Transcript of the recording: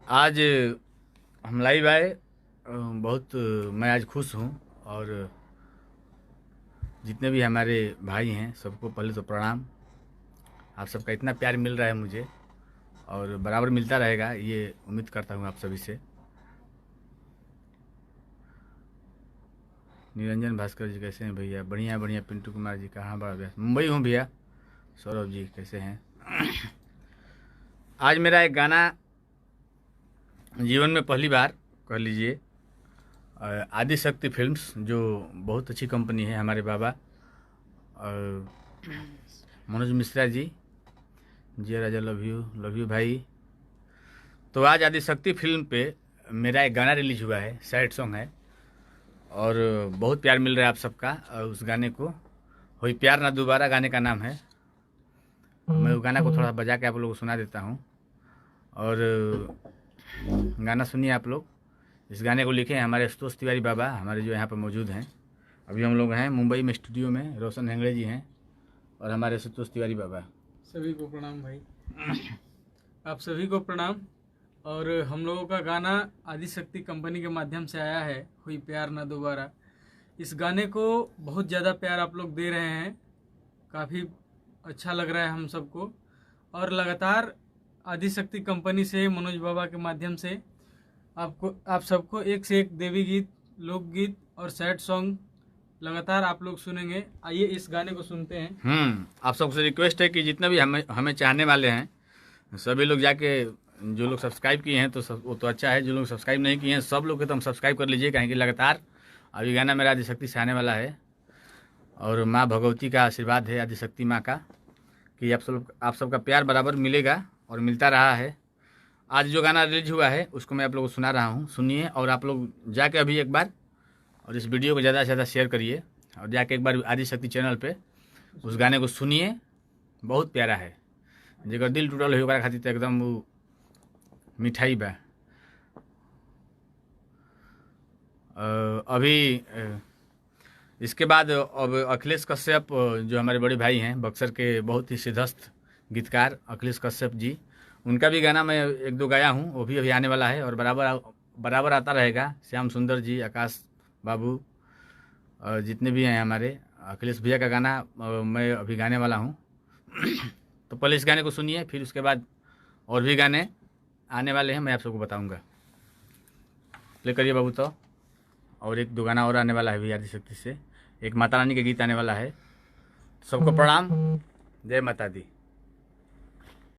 आज हम लाइव आए। बहुत मैं आज खुश हूँ और जितने भी हमारे भाई हैं सबको पहले तो प्रणाम। आप सबका इतना प्यार मिल रहा है मुझे और बराबर मिलता रहेगा, ये उम्मीद करता हूँ आप सभी से। निरंजन भास्कर जी कैसे हैं भैया? बढ़िया बढ़िया। पिंटू कुमार जी कहाँ बड़ा भैया? मुंबई हूँ भैया। सौरभ जी कैसे हैं? आज मेरा एक गाना जीवन में पहली बार कह लीजिए, आदि शक्ति फिल्म्स जो बहुत अच्छी कंपनी है, हमारे बाबा और मनोज मिश्रा जी, जय राजा लव यू भाई। तो आज आदि शक्ति फिल्म पे मेरा एक गाना रिलीज हुआ है, सैड सॉन्ग है और बहुत प्यार मिल रहा है आप सबका। और उस गाने को होई प्यार ना दोबारा गाने का नाम है। मैं उस गाना को थोड़ा बजा के आप लोगों को सुना देता हूँ और गाना सुनिए आप लोग। इस गाने को लिखे हैं हमारे आशुतोष तिवारी बाबा, हमारे जो यहाँ पर मौजूद हैं। अभी हम लोग हैं मुंबई में स्टूडियो में, रोशन हेंगड़े जी हैं और हमारे आशुतोष तिवारी बाबा। सभी को प्रणाम भाई। आप सभी को प्रणाम। और हम लोगों का गाना आदि शक्ति कंपनी के माध्यम से आया है, हुई प्यार ना दोबारा। इस गाने को बहुत ज़्यादा प्यार आप लोग दे रहे हैं, काफ़ी अच्छा लग रहा है हम सबको। और लगातार आदि शक्ति कंपनी से, मनोज बाबा के माध्यम से आप सबको एक से एक देवी गीत, लोकगीत और सैड सॉन्ग लगातार आप लोग सुनेंगे। आइए इस गाने को सुनते हैं। आप सबसे रिक्वेस्ट है कि जितने भी हमें चाहने वाले हैं सभी लोग जाके, जो लोग सब्सक्राइब किए हैं तो वो तो अच्छा है, जो लोग सब्सक्राइब नहीं किए हैं सब लोग के तो हम सब्सक्राइब कर लीजिए, कहें कि लगातार अभी गाना मेरा आदिशक्ति से आने वाला है। और माँ भगवती का आशीर्वाद है, आदिशक्ति माँ का, कि आप सबका प्यार बराबर मिलेगा और मिलता रहा है। आज जो गाना रिलीज हुआ है उसको मैं आप लोगों को सुना रहा हूँ, सुनिए। और आप लोग जाके अभी एक बार और इस वीडियो को ज़्यादा से ज़्यादा शेयर करिए और जाके एक बार आदिशक्ति चैनल पे उस गाने को सुनिए। बहुत प्यारा है, जेकर दिल टूटल हो ओकरा खातिर तो एकदम वो मिठाई बा। अभी इसके बाद अब अखिलेश कश्यप, जो हमारे बड़े भाई हैं, बक्सर के बहुत ही सिद्धस्त गीतकार अखिलेश कश्यप जी, उनका भी गाना मैं एक दो गाया हूँ, वो भी अभी आने वाला है और बराबर आता रहेगा। श्याम सुंदर जी, आकाश बाबू, जितने भी हैं हमारे, अखिलेश भैया का गाना मैं अभी गाने वाला हूँ। तो पहले इस गाने को सुनिए, फिर उसके बाद और भी गाने आने वाले हैं, मैं आप सबको बताऊंगा। प्ले करिए बाबू। तो और एक दो गाना और आने वाला है भी आदिशक्ति से, एक माता रानी के गीत आने वाला है। सबको प्रणाम, जय माता दी।